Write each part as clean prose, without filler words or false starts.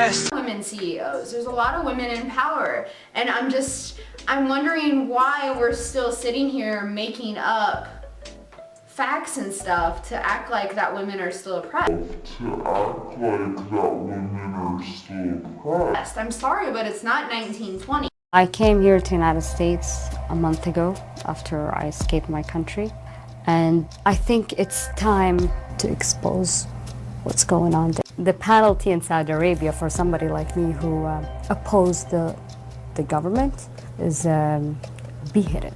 West. Women CEOs, there's a lot of women in power, and I'm wondering why we're still sitting here making up facts and stuff to act like that women are still oppressed. I'm sorry, but it's not 1920. I came here to the United States a month ago after I escaped my country, and I think it's time to expose what's going on there. The penalty in Saudi Arabia for somebody like me who opposed the government is beheaded.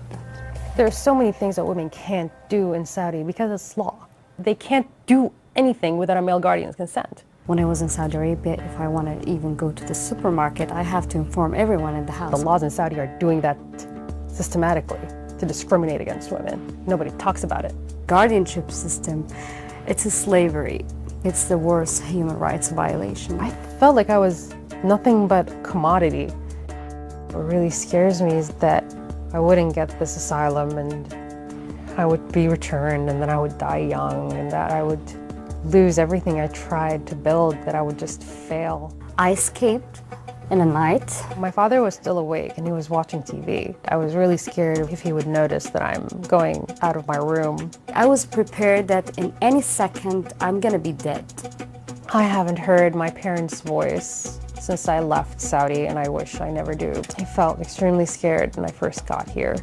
There are so many things that women can't do in Saudi because it's law. They can't do anything without a male guardian's consent. When I was in Saudi Arabia, if I want to even go to the supermarket, I have to inform everyone in the house. The laws in Saudi are doing that systematically to discriminate against women. Nobody talks about it. Guardianship system, it's a slavery. It's the worst human rights violation. I felt like I was nothing but a commodity. What really scares me is that I wouldn't get this asylum and I would be returned and then I would die young and that I would lose everything I tried to build, that I would just fail. I escaped in the night. My father was still awake and he was watching TV. I was really scared if he would notice that I'm going out of my room. I was prepared that in any second I'm gonna be dead. I haven't heard my parents' voice since I left Saudi, and I wish I never do. I felt extremely scared when I first got here.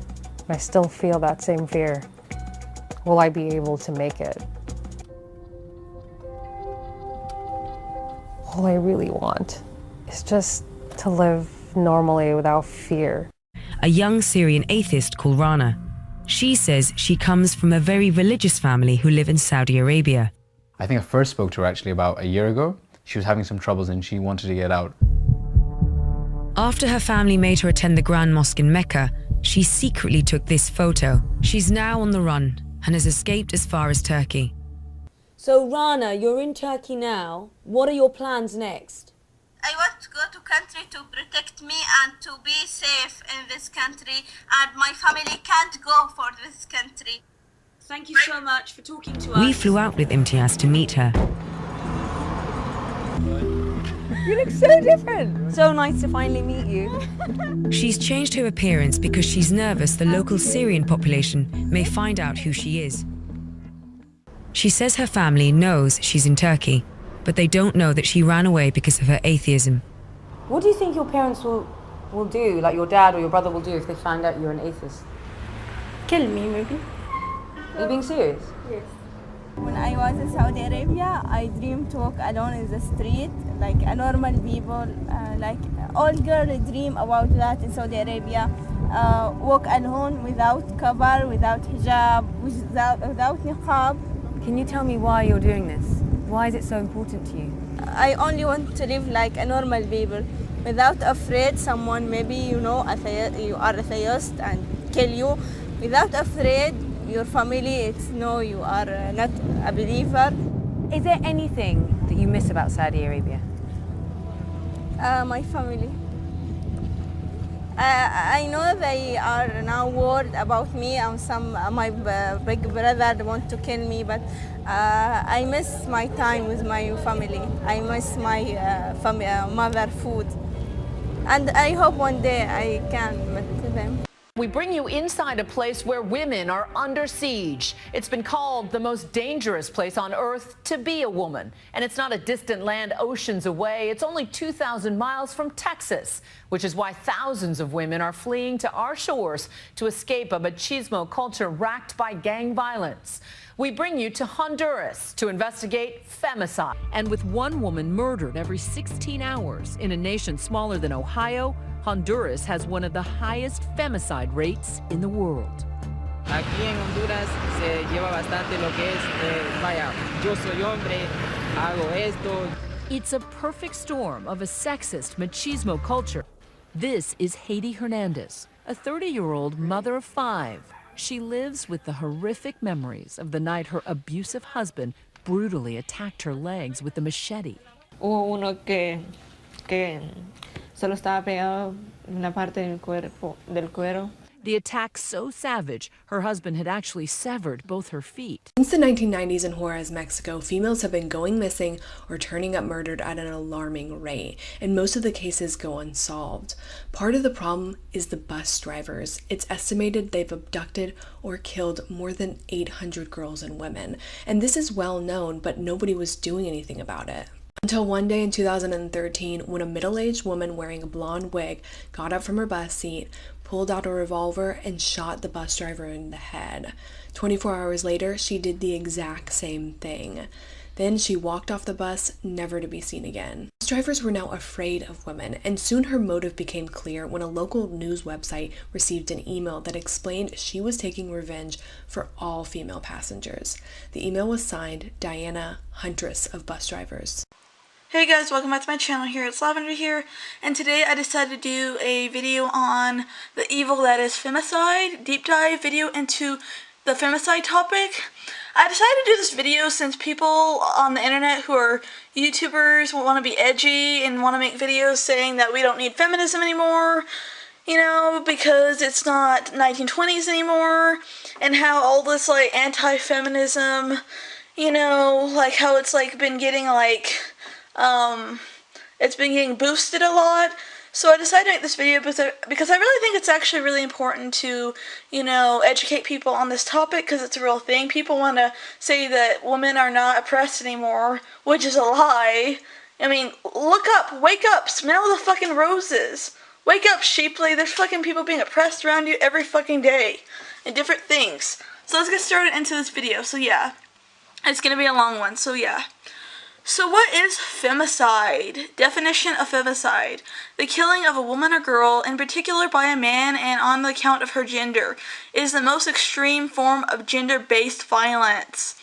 I still feel that same fear. Will I be able to make it? All I really want is just to live normally without fear. A young Syrian atheist called Rana. She says she comes from a very religious family who live in Saudi Arabia. I think I first spoke to her actually about a year ago. She was having some troubles and she wanted to get out. After her family made her attend the Grand Mosque in Mecca, she secretly took this photo. She's now on the run and has escaped as far as Turkey. So Rana, you're in Turkey now. What are your plans next? I want to go to country to protect me and to be safe in this country, and my family can't go for this country. Thank you so much for talking to us. We flew out with Imtiaz to meet her. You look so different. So nice to finally meet you. She's changed her appearance because she's nervous the local Syrian population may find out who she is. She says her family knows she's in Turkey, but they don't know that she ran away because of her atheism. What do you think your parents will do, like your dad or your brother will do if they find out you're an atheist? Kill me, maybe. Are you being serious? Yes. When I was in Saudi Arabia, I dreamed to walk alone in the street, like a normal people, like all girls dream about that in Saudi Arabia. Walk alone without cover, without hijab, without niqab. Can you tell me why you're doing this? Why is it so important to you? I only want to live like a normal people, without afraid someone, maybe you are atheist and kill you, without afraid your family, it's no, you are not a believer. Is there anything that you miss about Saudi Arabia? My family. I know they are now worried about me and my big brother want to kill me, but I miss my time with my family. I miss my mother food. And I hope one day I can meet them. We bring you inside a place where women are under siege. It's been called the most dangerous place on earth to be a woman. And it's not a distant land oceans away. It's only 2,000 miles from Texas, which is why thousands of women are fleeing to our shores to escape a machismo culture racked by gang violence. We bring you to Honduras to investigate femicide. And with one woman murdered every 16 hours in a nation smaller than Ohio, Honduras has one of the highest femicide rates in the world. Aquí en Honduras se lleva bastante lo que es, vaya, yo soy hombre, hago esto. It's a perfect storm of a sexist machismo culture. This is Haiti Hernandez, a 30-year-old mother of 5. She lives with the horrific memories of the night her abusive husband brutally attacked her legs with a machete. Hubo uno que solo estaba pegado en una parte del cuero. The attack so savage, her husband had actually severed both her feet. Since the 1990s in Juarez, Mexico, females have been going missing or turning up murdered at an alarming rate, and most of the cases go unsolved. Part of the problem is the bus drivers. It's estimated they've abducted or killed more than 800 girls and women, and this is well known, but nobody was doing anything about it. Until one day in 2013, when a middle-aged woman wearing a blonde wig got up from her bus seat, pulled out a revolver, and shot the bus driver in the head. 24 hours later, she did the exact same thing. Then she walked off the bus, never to be seen again. Bus drivers were now afraid of women, and soon her motive became clear when a local news website received an email that explained she was taking revenge for all female passengers. The email was signed Diana, Huntress of Bus Drivers. Hey guys, welcome back to my channel here. It's Lavender here, and today I decided to do a video on the evil that is femicide, deep dive video into the femicide topic. I decided to do this video since people on the internet who are YouTubers want to be edgy and want to make videos saying that we don't need feminism anymore, you know, because it's not 1920s anymore, and how all this like anti-feminism, you know, like how it's like been getting like it's been getting boosted a lot. So I decided to make this video because I really think it's actually really important to, you know, educate people on this topic, because it's a real thing. People want to say that women are not oppressed anymore, which is a lie. I mean, look up, wake up, smell the fucking roses. Wake up, sheeply. There's fucking people being oppressed around you every fucking day, and different things. So let's get started into this video. So yeah, it's gonna be a long one, so yeah. So what is femicide? Definition of femicide: the killing of a woman or girl, in particular by a man and on the account of her gender. It is the most extreme form of gender-based violence.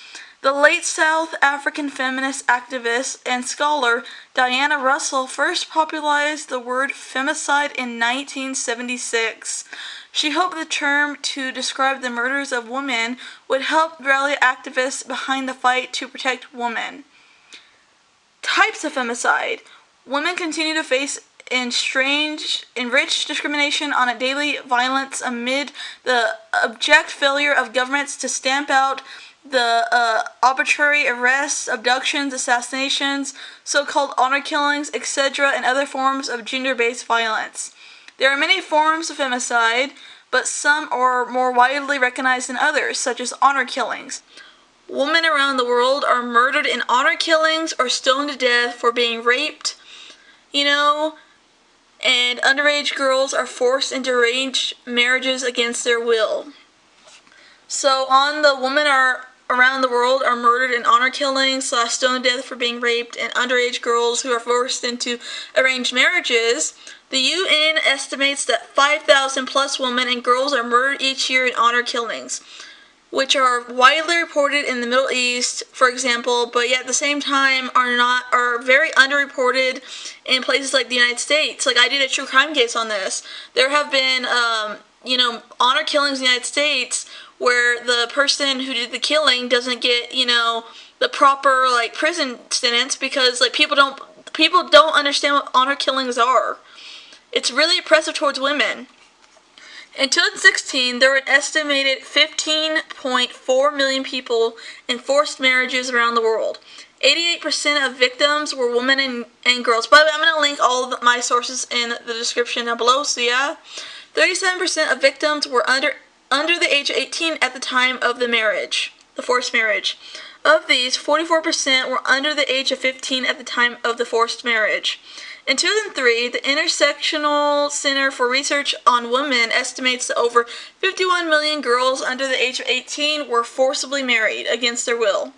The late South African feminist activist and scholar Diana Russell first popularized the word femicide in 1976. She hoped the term to describe the murders of women would help rally activists behind the fight to protect women. Types of femicide. Women continue to face enriched discrimination on a daily violence amid the abject failure of governments to stamp out the arbitrary arrests, abductions, assassinations, so-called honor killings, etc., and other forms of gender-based violence. There are many forms of femicide, but some are more widely recognized than others, such as honor killings. Women around the world are murdered in honor killings or stoned to death for being raped, you know, and underage girls are forced into arranged marriages against their will. So on the women around the world are murdered in honor killings / stoned to death for being raped, and underage girls who are forced into arranged marriages, the UN estimates that 5,000 plus women and girls are murdered each year in honor killings, which are widely reported in the Middle East, for example, but yet at the same time are very underreported in places like the United States. Like, I did a true crime case on this. There have been, you know, honor killings in the United States where the person who did the killing doesn't get, you know, the proper like prison sentence because like people don't understand what honor killings are. It's really oppressive towards women. In 2016, there were an estimated 15.4 million people in forced marriages around the world. 88% of victims were women and girls. By the way, I'm going to link all of my sources in the description down below, so yeah. 37% of victims were under the age of 18 at the time of the marriage, the forced marriage. Of these, 44% were under the age of 15 at the time of the forced marriage. In 2003, the Intersectional Center for Research on Women estimates that over 51 million girls under the age of 18 were forcibly married against their will.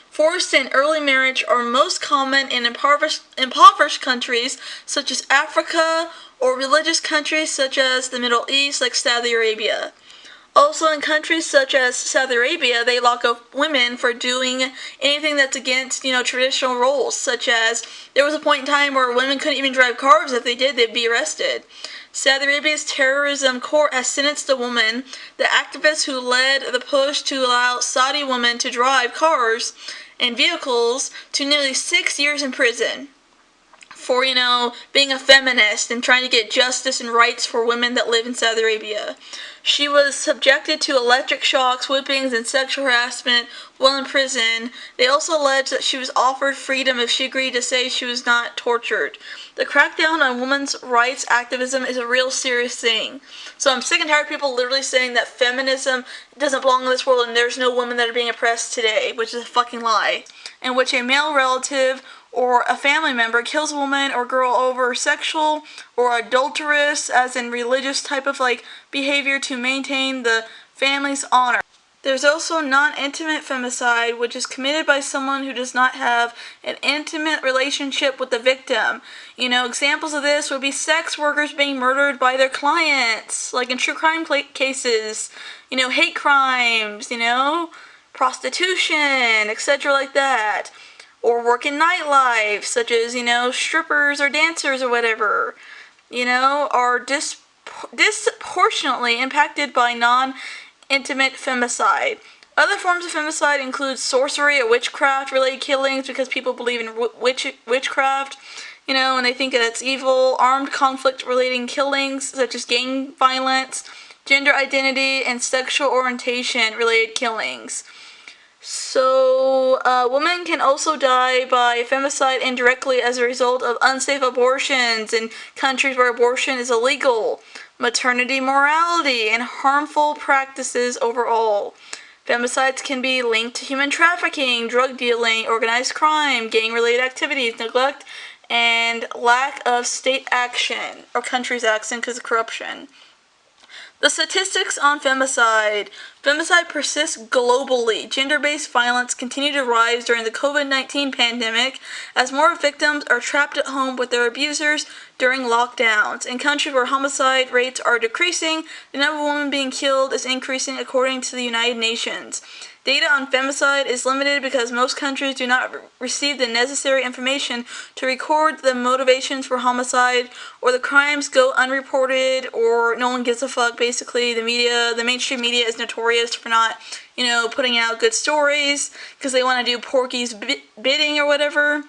Forced and early marriage are most common in impoverished countries such as Africa, or religious countries such as the Middle East, like Saudi Arabia. Also, in countries such as Saudi Arabia, they lock up women for doing anything that's against, you know, traditional roles, such as there was a point in time where women couldn't even drive cars. If they did, they'd be arrested. Saudi Arabia's terrorism court has sentenced a woman, the activist who led the push to allow Saudi women to drive cars and vehicles, to nearly 6 years in prison. for, being a feminist and trying to get justice and rights for women that live in Saudi Arabia. She was subjected to electric shocks, whippings, and sexual harassment while in prison. They also alleged that she was offered freedom if she agreed to say she was not tortured. The crackdown on women's rights activism is a real serious thing. So I'm sick and tired of people literally saying that feminism doesn't belong in this world and there's no women that are being oppressed today, which is a fucking lie. In which a male relative or a family member kills a woman or girl over sexual or adulterous, as in religious type of behavior to maintain the family's honor. There's also non-intimate femicide, which is committed by someone who does not have an intimate relationship with the victim. Examples of this would be sex workers being murdered by their clients, like in true crime cases, hate crimes, prostitution, etc. like that. Or work in nightlife, such as, strippers or dancers or whatever, are disproportionately impacted by non-intimate femicide. Other forms of femicide include sorcery or witchcraft-related killings because people believe in witchcraft, and they think that it's evil. Armed conflict-related killings, such as gang violence, gender identity, and sexual orientation-related killings. So, women can also die by femicide indirectly as a result of unsafe abortions in countries where abortion is illegal, maternity morality, and harmful practices overall. Femicides can be linked to human trafficking, drug dealing, organized crime, gang-related activities, neglect, and lack of state action, or country's action because of corruption. The statistics on femicide. Femicide persists globally. Gender-based violence continued to rise during the COVID-19 pandemic as more victims are trapped at home with their abusers during lockdowns. In countries where homicide rates are decreasing, the number of women being killed is increasing according to the United Nations. Data on femicide is limited because most countries do not receive the necessary information to record the motivations for homicide, or the crimes go unreported, or no one gives a fuck. Basically, the mainstream media is notorious for not, putting out good stories because they want to do Porky's bidding or whatever.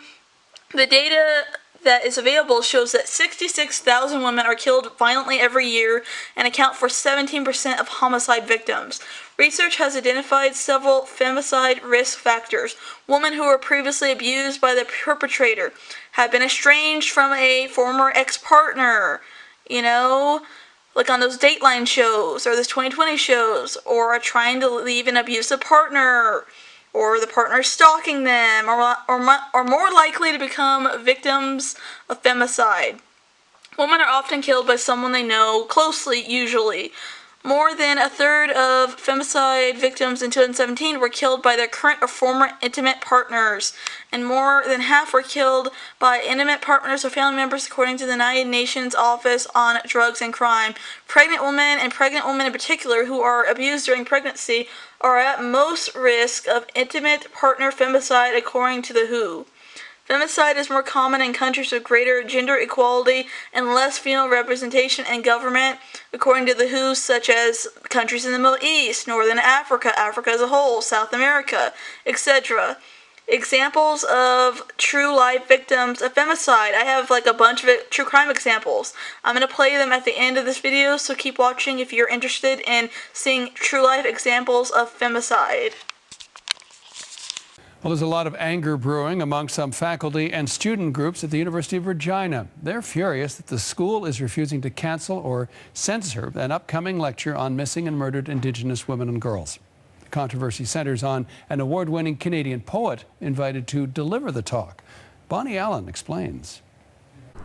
The data that is available shows that 66,000 women are killed violently every year and account for 17% of homicide victims. Research has identified several femicide risk factors. Women who were previously abused by the perpetrator, have been estranged from a former ex-partner, like on those Dateline shows or those 2020 shows, or are trying to leave an abusive partner, or the partner stalking them, or more likely to become victims of femicide. Women are often killed by someone they know closely, usually. More than a third of femicide victims in 2017 were killed by their current or former intimate partners, and more than half were killed by intimate partners or family members, according to the United Nations Office on Drugs and Crime. Pregnant women, and pregnant women in particular, who are abused during pregnancy, are at most risk of intimate partner femicide, according to the WHO. Femicide is more common in countries with greater gender equality and less female representation in government, according to the WHO, such as countries in the Middle East, Northern Africa, Africa as a whole, South America, etc. Examples of true life victims of femicide. I have a bunch of true crime examples. I'm going to play them at the end of this video, so keep watching if you're interested in seeing true life examples of femicide. Well, there's a lot of anger brewing among some faculty and student groups at the University of Regina. They're furious that the school is refusing to cancel or censor an upcoming lecture on missing and murdered Indigenous women and girls. The controversy centers on an award-winning Canadian poet invited to deliver the talk. Bonnie Allen explains.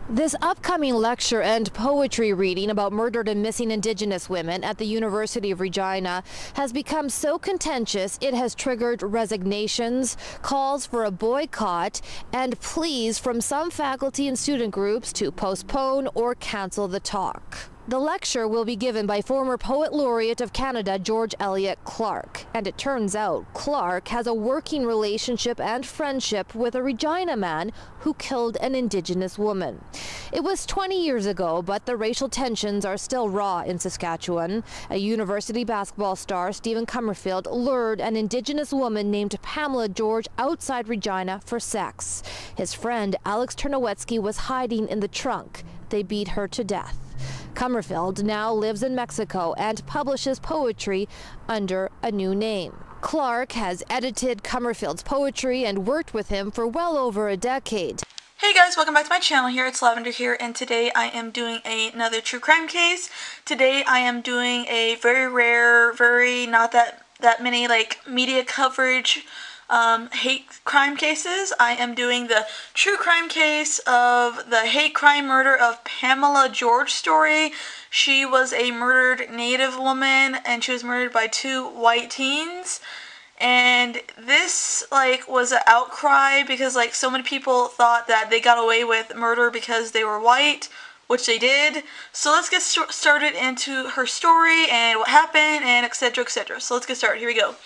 This upcoming lecture and poetry reading about murdered and missing Indigenous women at the University of Regina has become so contentious it has triggered resignations, calls for a boycott, and pleas from some faculty and student groups to postpone or cancel the talk. The lecture will be given by former Poet Laureate of Canada, George Eliot Clark. And it turns out Clark has a working relationship and friendship with a Regina man who killed an Indigenous woman. It was 20 years ago, but the racial tensions are still raw in Saskatchewan. A university basketball star, Stephen Comerfield, lured an Indigenous woman named Pamela George outside Regina for sex. His friend, Alex Ternowetsky, was hiding in the trunk. They beat her to death. Comerfield now lives in Mexico and publishes poetry under a new name. Clark has edited Comerfield's poetry and worked with him for well over a decade. Hey guys, welcome back to my channel here. It's Lavender here, and today I am doing another true crime case. Today I am doing a very rare, not that many media coverage hate crime cases. I am doing the true crime case of the hate crime murder of Pamela George story. She was a murdered Native woman, and she was murdered by 2 white teens. And this was an outcry because so many people thought that they got away with murder because they were white, which they did. So let's get started into her story and what happened and etc, etc. So let's get started. Here we go.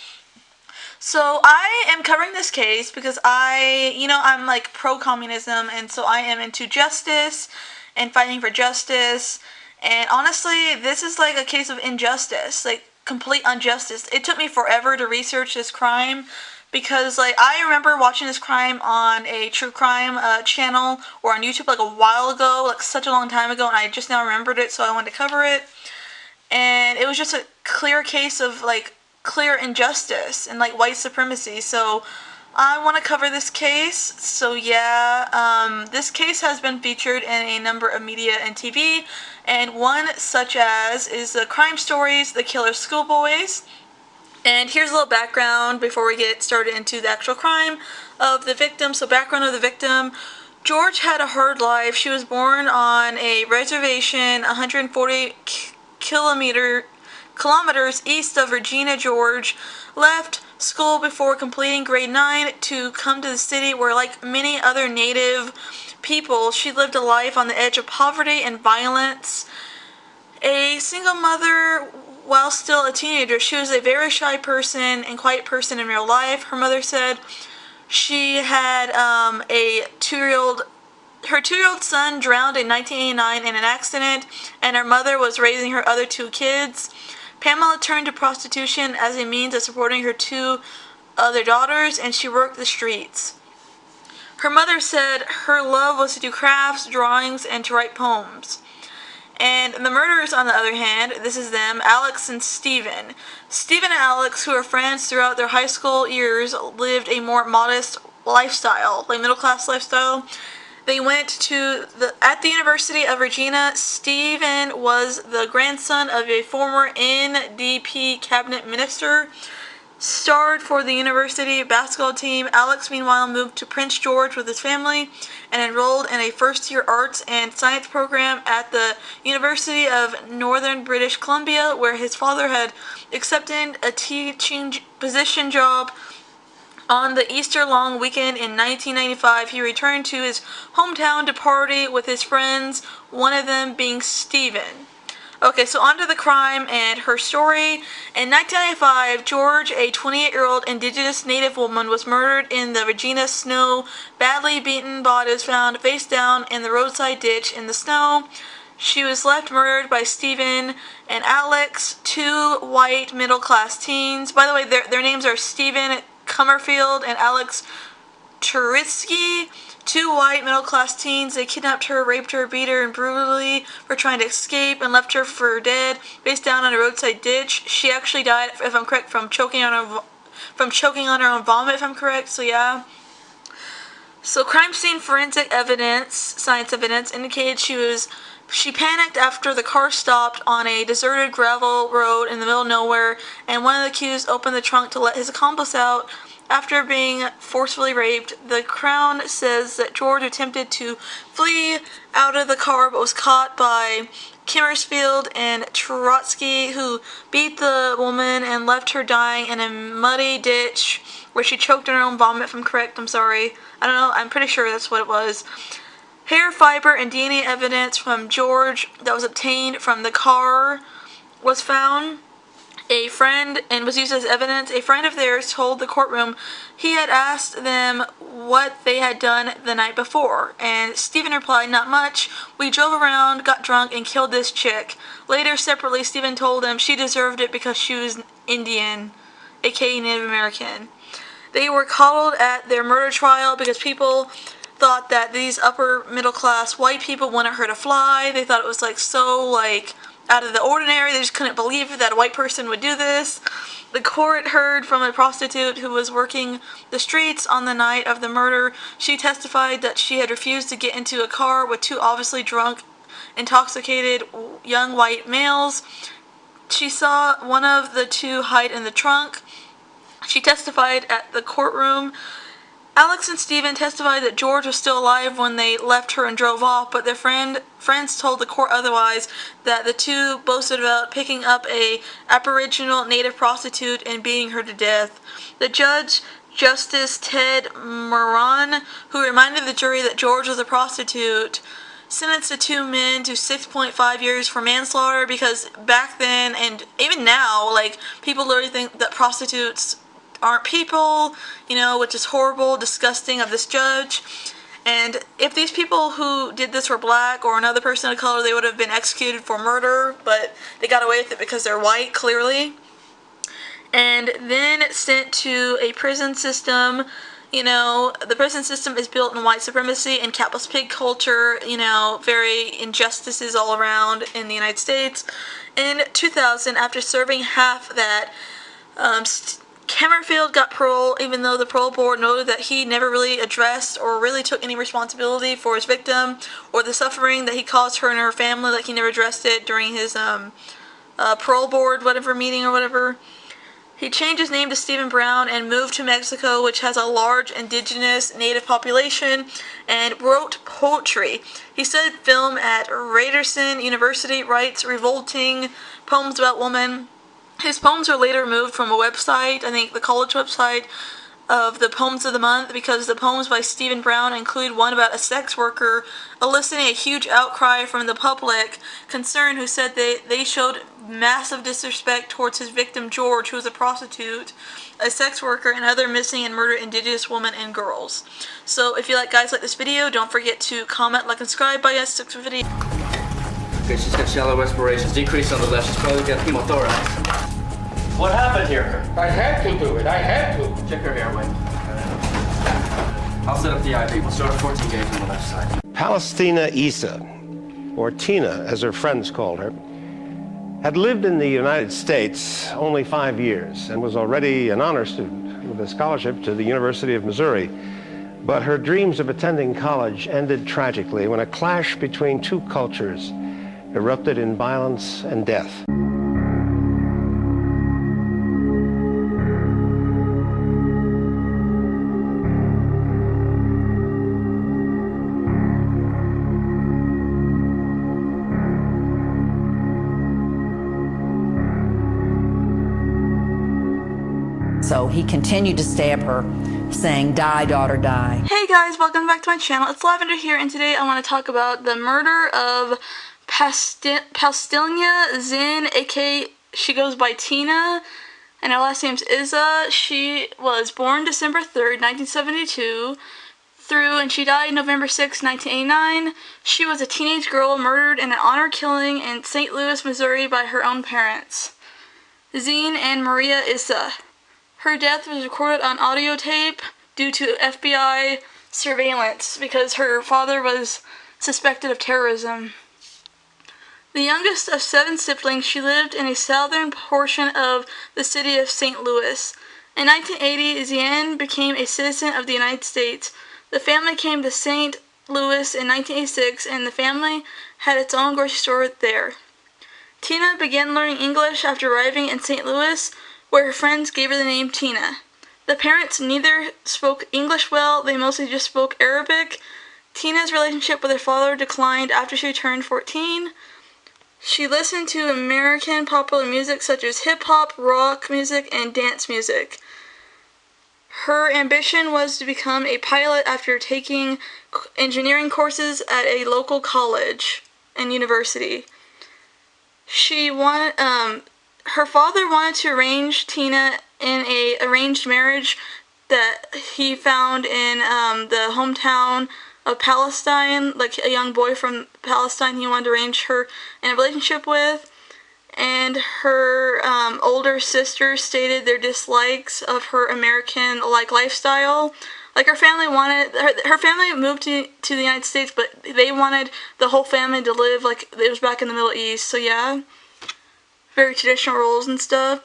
So I am covering this case because I'm pro-communism, and so I am into justice and fighting for justice. And honestly, this is a case of injustice, complete injustice. It took me forever to research this crime because I remember watching this crime on a true crime channel or on YouTube a while ago, such a long time ago, and I just now remembered it, so I wanted to cover it. And it was just a clear case of clear injustice and white supremacy, so I want to cover this case. So yeah, this case has been featured in a number of media and TV, and one such as is the Crime Stories, The Killer Schoolboys. And here's a little background before we get started into the actual crime of the victim. So background of the victim: George had a hard life. She was born on a reservation 140 kilometers east of Regina, George, left school before completing grade 9 to come to the city where, like many other Native people, she lived a life on the edge of poverty and violence. A single mother while still a teenager, she was a very shy person and quiet person in real life. Her mother said she had her 2-year-old son drowned in 1989 in an accident, and her mother was raising her other 2 kids. Pamela turned to prostitution as a means of supporting her 2 other daughters, and she worked the streets. Her mother said her love was to do crafts, drawings, and to write poems. And the murderers, on the other hand, this is them, Alex and Stephen. Stephen and Alex, who were friends throughout their high school years, lived a more modest lifestyle, like middle-class lifestyle. They went at the University of Regina. Stephen was the grandson of a former NDP cabinet minister, starred for the university basketball team. Alex, meanwhile, moved to Prince George with his family and enrolled in a first-year arts and science program at the University of Northern British Columbia, where his father had accepted a teaching position job. On the Easter long weekend in 1995, he returned to his hometown to party with his friends, one of them being Stephen. Okay, so on to the crime and her story. In 1995, George, a 28-year-old Indigenous Native woman, was murdered in the Regina snow. Badly beaten body was found face down in the roadside ditch in the snow. She was left murdered by Stephen and Alex, 2 white middle-class teens. By the way, their names are Stephen Comerfield and Alex Turitsky, 2 white middle-class teens. They kidnapped her, raped her, beat her, and brutally for trying to escape, and left her for dead, face down on a roadside ditch. She actually died, if I'm correct, from choking on her own vomit, if I'm correct. So yeah. So crime scene forensic evidence, science evidence, indicated she panicked after the car stopped on a deserted gravel road in the middle of nowhere, and one of the accused opened the trunk to let his accomplice out after being forcefully raped. The Crown says that George attempted to flee out of the car but was caught by Kimmersfield and Trotsky, who beat the woman and left her dying in a muddy ditch where she choked on her own vomit, if I'm correct. I'm sorry. I don't know. I'm pretty sure that's what it was. Hair fiber and DNA evidence from George that was obtained from the car was found. A friend, and was used as evidence. A friend of theirs told the courtroom he had asked them what they had done the night before, and Stephen replied, "Not much. We drove around, got drunk, and killed this chick." Later, separately, Stephen told him she deserved it because she was Indian, aka Native American. They were coddled at their murder trial because people thought that these upper middle class white people wanted her to fly. They thought it was so out of the ordinary. They just couldn't believe that a white person would do this. The court heard from a prostitute who was working the streets on the night of the murder. She testified that she had refused to get into a car with two obviously drunk, intoxicated young white males. She saw one of the two hide in the trunk. She testified at the courtroom. Alex and Stephen testified that George was still alive when they left her and drove off, but their friends told the court otherwise, that the two boasted about picking up a Aboriginal native prostitute and beating her to death. The judge, Justice Ted Moran, who reminded the jury that George was a prostitute, sentenced the two men to 6.5 years for manslaughter, because back then, and even now, people literally think that prostitutes aren't people, which is horrible, disgusting of this judge. And if these people who did this were black or another person of color, they would have been executed for murder, but they got away with it because they're white, clearly. And then sent to a prison system. The prison system is built in white supremacy and capitalist pig culture, very injustices all around in the United States. In 2000, after serving half that, Camerfield got parole, even though the parole board noted that he never really addressed or really took any responsibility for his victim or the suffering that he caused her and her family. He never addressed it during his parole board meeting or whatever. He changed his name to Stephen Brown and moved to Mexico, which has a large indigenous native population, and wrote poetry. He studied film at Ryerson University, writes revolting poems about women. His poems were later removed from a website, I think the college website, of the Poems of the Month, because the poems by Stephen Brown include one about a sex worker, eliciting a huge outcry from the public concern, who said they showed massive disrespect towards his victim George, who was a prostitute, a sex worker, and other missing and murdered indigenous women and girls. So if you guys like this video, don't forget to comment, like, and subscribe. Bye guys, stick to the video. Okay, she's got shallow respirations, decrease on the left, she's probably got hemothorax. What happened here? I had to do it. I had to. Check her airway. I'll set up the IV. We'll start 14 gauge on the left side. Palestina Issa, or Tina as her friends called her, had lived in the United States only 5 years and was already an honor student with a scholarship to the University of Missouri. But her dreams of attending college ended tragically when a clash between two cultures erupted in violence and death. So he continued to stab her, saying, "Die, daughter, die." Hey guys, welcome back to my channel. It's Lavender here, and today I want to talk about the murder of Pastilnia Zin, aka she goes by Tina, and her last name's Izza. She was born December 3rd, 1972, and she died November 6, 1989. She was a teenage girl murdered in an honor killing in St. Louis, Missouri by her own parents, Zine and Maria Issa. Her death was recorded on audio tape due to FBI surveillance because her father was suspected of terrorism. The youngest of 7 siblings, she lived in a southern portion of the city of St. Louis. In 1980, Zien became a citizen of the United States. The family came to St. Louis in 1986, and the family had its own grocery store there. Tina began learning English after arriving in St. Louis, where her friends gave her the name Tina. The parents neither spoke English well, they mostly just spoke Arabic. Tina's relationship with her father declined after she turned 14. She listened to American popular music such as hip-hop, rock music, and dance music. Her ambition was to become a pilot after taking engineering courses at a local college and university. Her father wanted to arrange Tina in a arranged marriage that he found in the hometown of Palestine, like a young boy from Palestine he wanted to arrange her in a relationship with. And her older sister stated their dislikes of her American-like lifestyle. Like her family moved to the United States, but they wanted the whole family to live like it was back in the Middle East. So yeah, very traditional roles and stuff.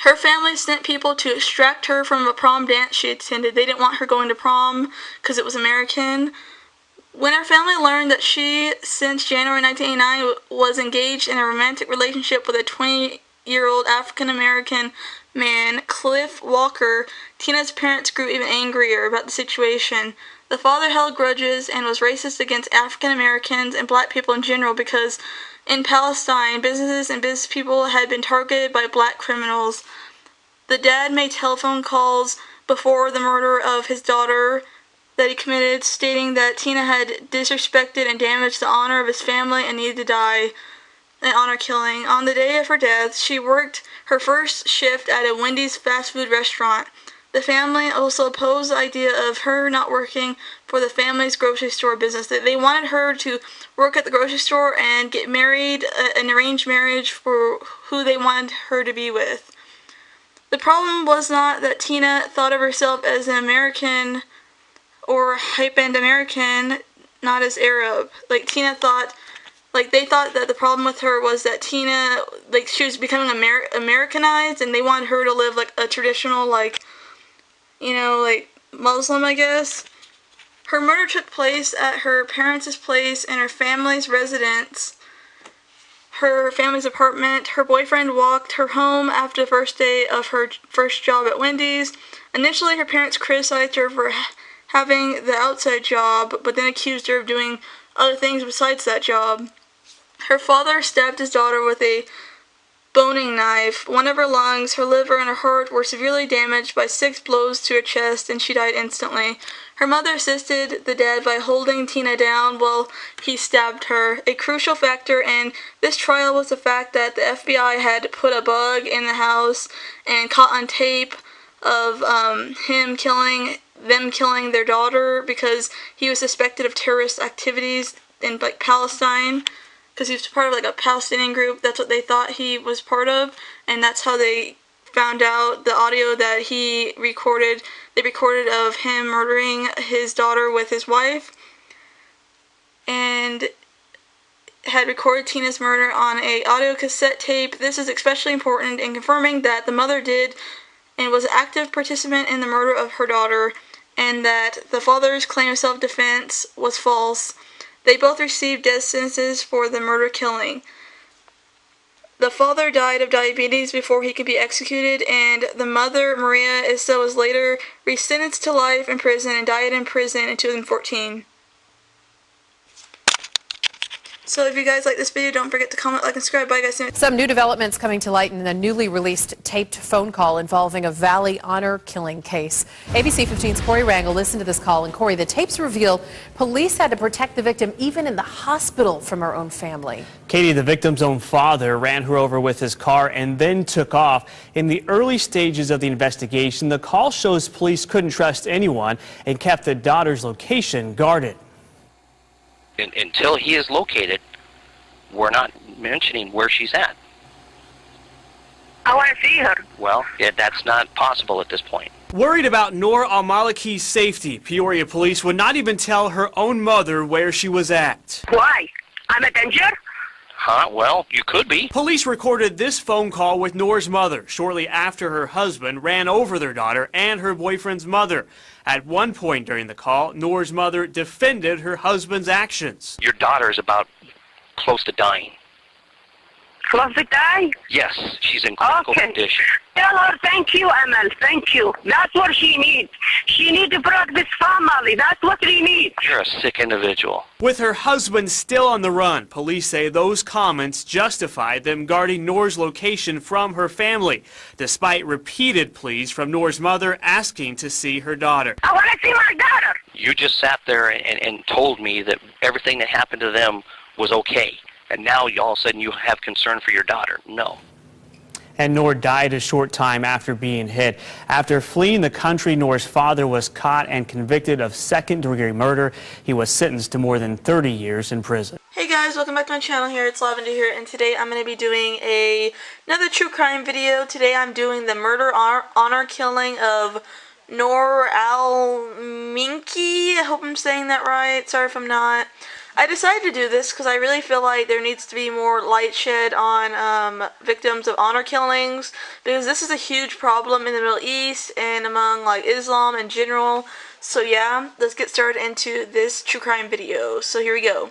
Her family sent people to extract her from a prom dance she attended. They didn't want her going to prom because it was American. When her family learned that she, since January 1989, was engaged in a romantic relationship with a 20-year-old African-American man, Cliff Walker, Tina's parents grew even angrier about the situation. The father held grudges and was racist against African-Americans and black people in general because in Palestine, businesses and business people had been targeted by black criminals. The dad made telephone calls before the murder of his daughter that he committed, stating that Tina had disrespected and damaged the honor of his family and needed to die an honor killing. On the day of her death, she worked her first shift at a Wendy's fast food restaurant. The family also opposed the idea of her not working for the family's grocery store business. They wanted her to work at the grocery store and get married, an arranged marriage for who they wanted her to be with. The problem was not that Tina thought of herself as an American or hype-end American, not as Arab. Tina thought, they thought that the problem with her was that Tina, she was becoming Americanized, and they wanted her to live like a traditional, Muslim, I guess. Her murder took place at her parents' place and her family's residence, her family's apartment. Her boyfriend walked her home after the first day of her first job at Wendy's. Initially, her parents criticized her for having the outside job, but then accused her of doing other things besides that job. Her father stabbed his daughter with a boning knife. One of her lungs, her liver, and her heart were severely damaged by 6 blows to her chest, and she died instantly. Her mother assisted the dad by holding Tina down while he stabbed her. A crucial factor in this trial was the fact that the FBI had put a bug in the house and caught on tape of them killing their daughter because he was suspected of terrorist activities in Palestine, because he was part of a Palestinian group. That's what they thought he was part of, and that's how they found out the audio that they recorded of him murdering his daughter with his wife, and had recorded Tina's murder on a audio cassette tape. This is especially important in confirming that the mother did and was an active participant in the murder of her daughter, and that the father's claim of self-defense was false. They both received death sentences for the murder killing. The father died of diabetes before he could be executed, and the mother, Maria Issa, was later resentenced to life in prison and died in prison in 2014. So if you guys like this video, don't forget to comment, like, and subscribe. Bye, guys. Some new developments coming to light in a newly released taped phone call involving a Valley honor killing case. ABC 15's Corey Rangel listened to this call, and Corey, the tapes reveal police had to protect the victim even in the hospital from her own family. Katie, the victim's own father ran her over with his car and then took off. In the early stages of the investigation, the call shows police couldn't trust anyone and kept the daughter's location guarded. Until he is located, we're not mentioning where she's at. I want to see her. Well, that's not possible at this point. Worried about Noor al-Maliki's safety, Peoria police would not even tell her own mother where she was at. Why? I'm a danger? Huh? Well, you could be. Police recorded this phone call with Noor's mother shortly after her husband ran over their daughter and her boyfriend's mother. At one point during the call, Noor's mother defended her husband's actions. Your daughter is about close to dying. close the tie? Yes, she's in critical condition. Tell her thank you, Amal. Thank you. That's what she needs. She needs to protect this family. That's what she needs. You're a sick individual. With her husband still on the run, police say those comments justified them guarding Noor's location from her family, despite repeated pleas from Noor's mother asking to see her daughter. I want to see my daughter. You just sat there and told me that everything that happened to them was okay. And now all of a sudden you have concern for your daughter. No. And Noor died a short time after being hit. After fleeing the country, Noor's father was caught and convicted of second-degree murder. He was sentenced to more than 30 years in prison. Hey guys, welcome back to my channel here. It's Lavender here, and today I'm going to be doing another true crime video. Today I'm doing the murder honor killing of Noor Al-Minki. I hope I'm saying that right. Sorry if I'm not. I decided to do this because I really feel like there needs to be more light shed on victims of honor killings, because this is a huge problem in the Middle East and among like Islam in general. So yeah, let's get started into this true crime video. So here we go.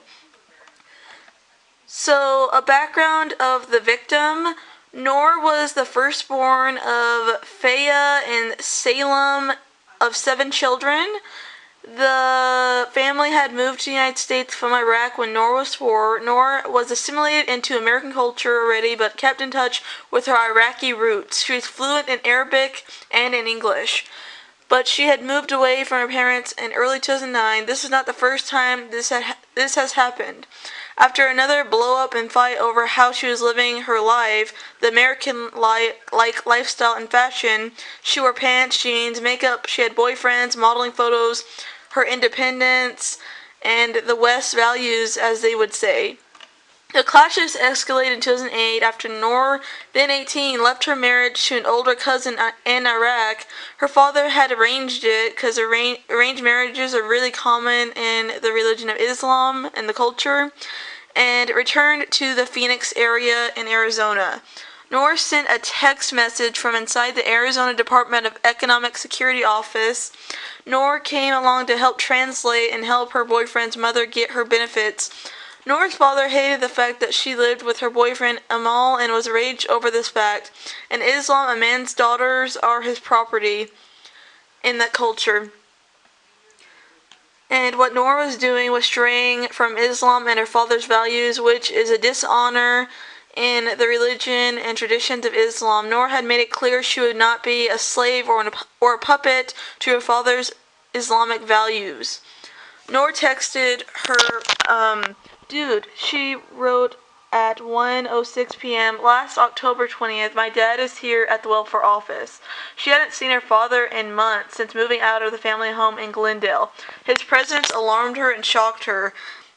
So a background of the victim. Noor was the firstborn of Faya and Salem of 7 children. The family had moved to the United States from Iraq when Noor was 4. Noor was assimilated into American culture already, but kept in touch with her Iraqi roots. She was fluent in Arabic and in English. But she had moved away from her parents in early 2009. This is not the first time this has happened. After another blow-up and fight over how she was living her life, the American-like lifestyle and fashion, she wore pants, jeans, makeup, she had boyfriends, modeling photos, her independence, and the West's values, as they would say. The clashes escalated in 2008 after Noor, then 18, left her marriage to an older cousin in Iraq. Her father had arranged it because arranged marriages are really common in the religion of Islam and the culture, and returned to the Phoenix area in Arizona. Noor sent a text message from inside the Arizona Department of Economic Security office. Noor came along to help translate and help her boyfriend's mother get her benefits. Noor's father hated the fact that she lived with her boyfriend Amal and was enraged over this fact. In Islam, a man's daughters are his property in that culture. And what Noor was doing was straying from Islam and her father's values, which is a dishonor in the religion and traditions of Islam. Noor had made it clear she would not be a slave or a puppet to her father's Islamic values. Noor texted her, she wrote at 1:06 p.m. last October 20th, my dad is here at the welfare office. She hadn't seen her father in months since moving out of the family home in Glendale. His presence alarmed her and shocked her.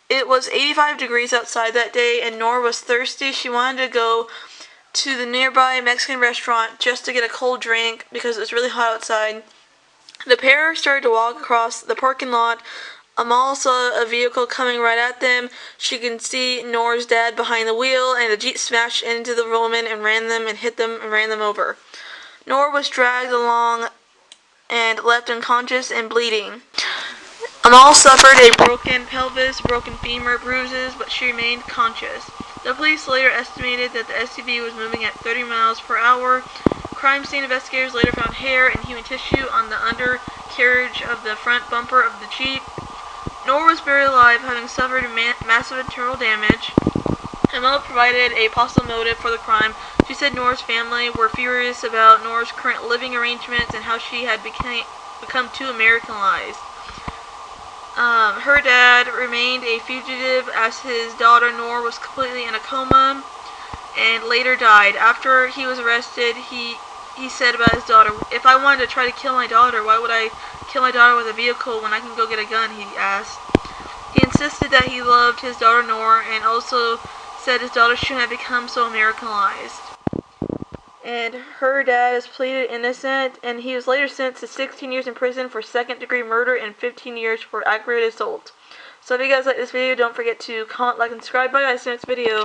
It was 85 degrees outside that day, and Noor was thirsty. She wanted to go to the nearby Mexican restaurant just to get a cold drink because it was really hot outside. The pair started to walk across the parking lot. Amal saw a vehicle coming right at them. She could see Noor's dad behind the wheel, and the Jeep smashed into the woman and ran them and hit them and ran them over. Noor was dragged along and left unconscious and bleeding. Amal suffered a broken pelvis, broken femur, bruises, but she remained conscious. The police later estimated that the SUV was moving at 30 miles per hour. Crime scene investigators later found hair and human tissue on the undercarriage of the front bumper of the Jeep. Noor was buried alive, having suffered massive internal damage. Amal provided a possible motive for the crime. She said Noor's family were furious about Noor's current living arrangements and how she had become too Americanized. Her dad remained a fugitive as his daughter Noor was completely in a coma and later died. After he was arrested, he said about his daughter, "If I wanted to try to kill my daughter, why would I kill my daughter with a vehicle when I can go get a gun?" he asked. He insisted that he loved his daughter Noor and also said his daughter shouldn't have become so Americanized. And her dad is pleaded innocent, and he was later sentenced to 16 years in prison for second-degree murder and 15 years for aggravated assault. So if you guys like this video, don't forget to comment, like, and subscribe. Bye guys, see you next video.